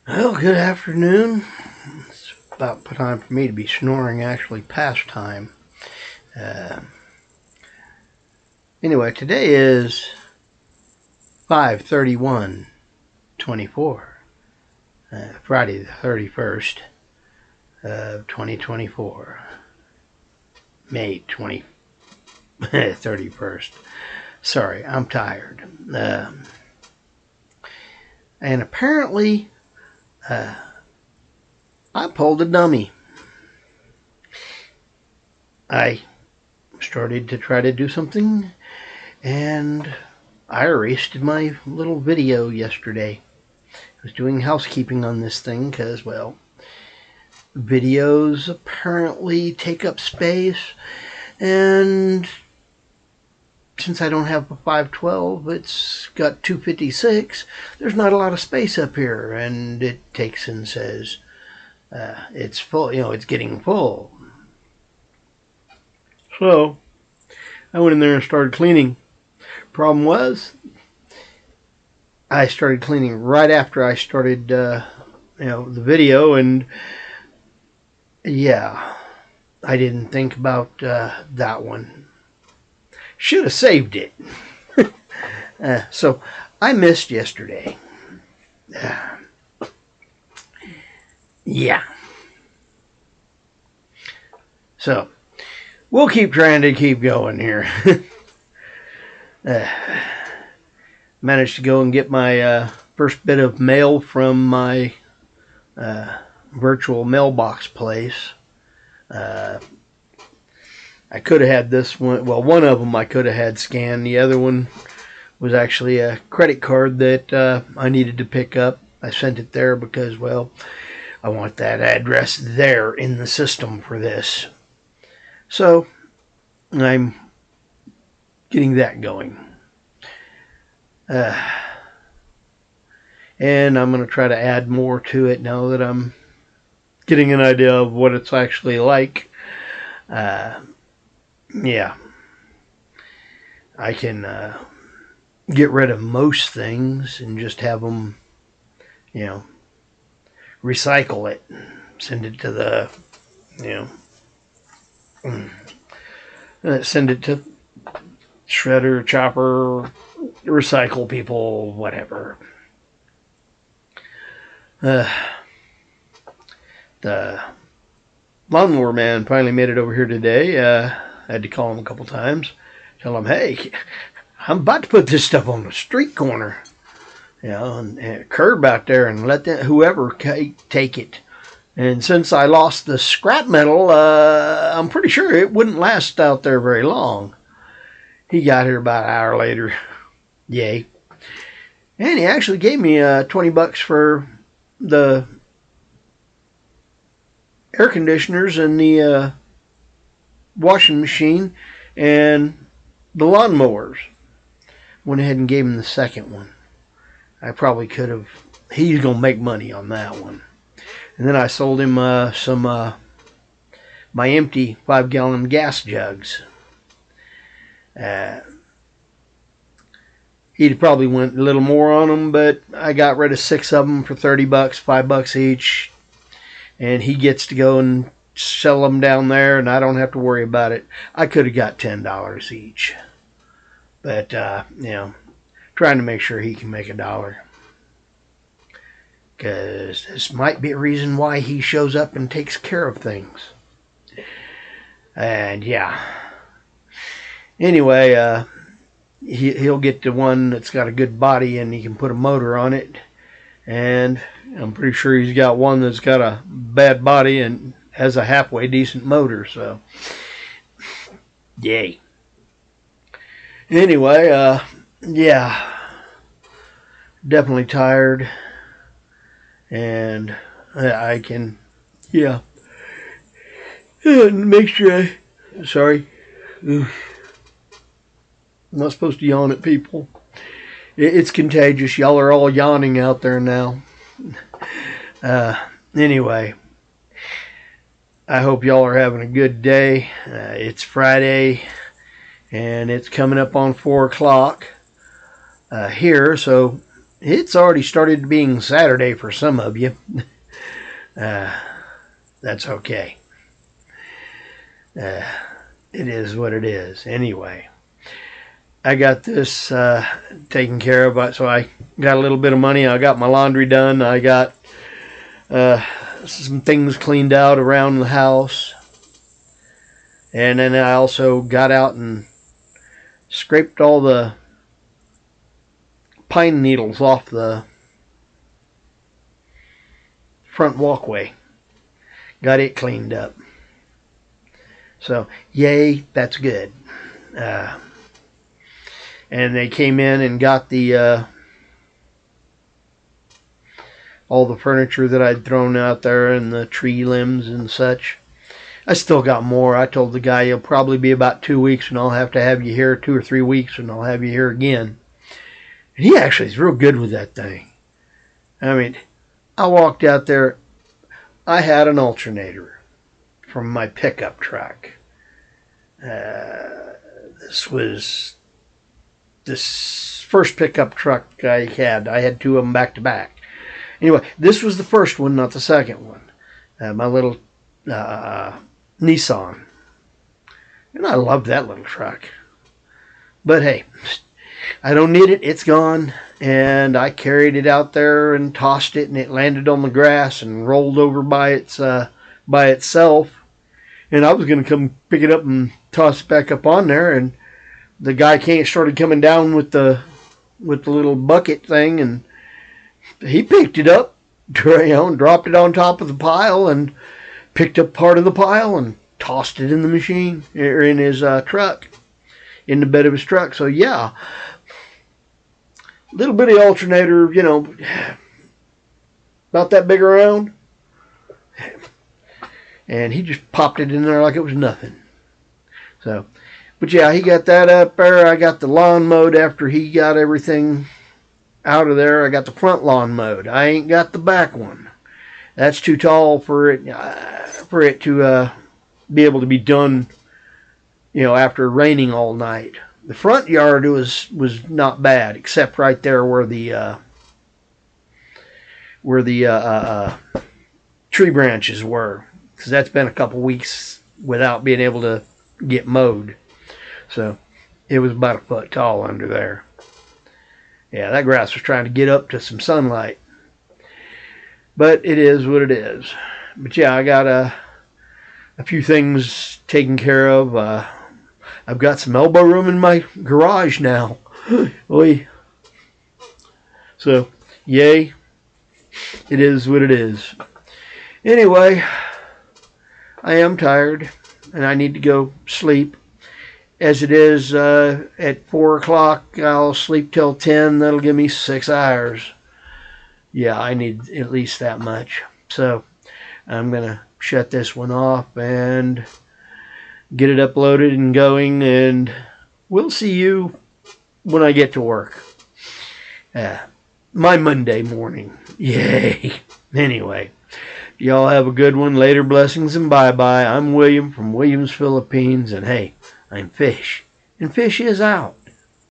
Well, good afternoon. It's about time for me to be snoring, actually past time. Uh, anyway, today is 5/31/24, Friday the 31st of 2024, May 31st. Sorry, I'm tired. And apparently, I pulled a dummy. I started to try to do something, and I erased my little video yesterday. I was doing housekeeping on this thing because, well, videos apparently take up space, and since I don't have a 512, it's got 256. There's not a lot of space up here, and it takes and says it's full. It's getting full. So I went in there and started cleaning. Problem was, I started cleaning right after I started, the video, and yeah, I didn't think about that one. Should have saved it. So I missed yesterday. Yeah. So we'll keep trying to keep going here. Managed to go and get my first bit of mail from my virtual mailbox place. I could have had this one. Well, one of them I could have had scanned. The other one was actually a credit card that I needed to pick up. I sent it there because, well, I want that address there in the system for this. So I'm getting that going. And I'm going to try to add more to it now that I'm getting an idea of what it's actually like. Yeah. I can get rid of most things and just have them, recycle it. Send it to the, send it to shredder, chopper, recycle people, whatever. The lawnmower man finally made it over here today. I had to call him a couple times, tell him, hey, I'm about to put this stuff on the street corner, and a curb out there, and let whoever take it. And since I lost the scrap metal, I'm pretty sure it wouldn't last out there very long. He got here about an hour later. Yay. And he actually gave me $20 for the air conditioners and the washing machine and the lawnmowers. Went ahead and gave him the second one. I probably could have. He's going to make money on that one. And then I sold him some my empty 5-gallon gas jugs. He'd probably went a little more on them, but I got rid of 6 of them for $30, $5 each. And he gets to go and sell them down there, and I don't have to worry about it. I could have got $10 each. But, trying to make sure he can make $1. Because this might be a reason why he shows up and takes care of things. And, yeah. Anyway, he'll get the one that's got a good body and he can put a motor on it. And I'm pretty sure he's got one that's got a bad body and has a halfway decent motor. So, yay. Anyway, yeah. Definitely tired. And I can, make sure sorry. I'm not supposed to yawn at people. It's contagious. Y'all are all yawning out there now. Anyway, I hope y'all are having a good day. It's Friday, and it's coming up on 4 o'clock here, so it's already started being Saturday for some of you. That's okay. It is what it is. Anyway, I got this taken care of. So I got a little bit of money. I got my laundry done. I got some things cleaned out around the house. And then I also got out and scraped all the pine needles off the front walkway. Got it cleaned up. So, yay, that's good. And they came in and got the all the furniture that I'd thrown out there and the tree limbs and such. I still got more. I told the guy it'll probably be about 2 weeks and I'll have to have you here, 2 or 3 weeks, and I'll have you here again. And he actually is real good with that thing. I mean, I walked out there. I had an alternator from my pickup truck. This was this first pickup truck I had. I had 2 of them back to back. Anyway, this was the first one, not the second one. My little Nissan. And I loved that little truck. But hey, I don't need it. It's gone. And I carried it out there and tossed it, and it landed on the grass and rolled over by itself. And I was going to come pick it up and toss it back up on there, and the guy started coming down with the little bucket thing, and he picked it up, and dropped it on top of the pile, and picked up part of the pile and tossed it in the machine, or in his truck, in the bed of his truck. So yeah, little bitty alternator, about that big around, and he just popped it in there like it was nothing. So, but yeah, he got that up there. I got the lawn mowed after he got everything out of there. I got the front lawn mowed. I ain't got the back one. That's too tall for it to be able to be done, after raining all night. The front yard was not bad, except right there where the tree branches were, because that's been a couple weeks without being able to get mowed. So it was about a foot tall under there. Yeah, that grass was trying to get up to some sunlight. But it is what it is. But yeah, I got a few things taken care of. I've got some elbow room in my garage now. Oy. So, yay. It is what it is. Anyway, I am tired, and I need to go sleep. As it is, at 4 o'clock, I'll sleep till 10. That'll give me 6 hours. Yeah, I need at least that much. So I'm going to shut this one off and get it uploaded and going, and we'll see you when I get to work. My Monday morning. Yay. Anyway, y'all have a good one. Later, blessings, and bye-bye. I'm William from Williams, Philippines, and hey, I'm Fish, and Fish is out.